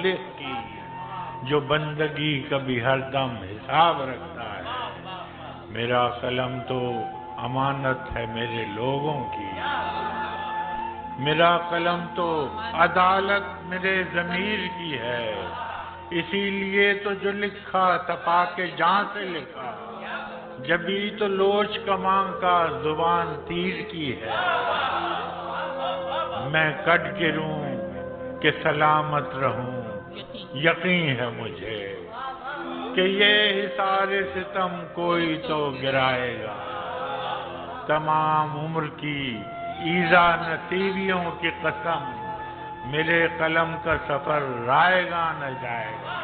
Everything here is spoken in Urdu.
خالق کی، جو بندگی کا بھی ہر دم حساب رکھتا ہے۔ میرا قلم تو امانت ہے میرے لوگوں کی، میرا قلم تو عدالت میرے ضمیر کی ہے، اسی لیے تو جو لکھا تپا کے جان سے لکھا، جبھی تو لوچ کمان کا زبان تیر کی ہے۔ میں کٹ گروں کہ سلامت رہوں، یقین ہے مجھے کہ یہ حصار ستم کوئی تو گرائے گا، تمام عمر کی ایذا نصیبیوں کی قسم، میرے قلم کا سفر رائے گا نہ جائے گا۔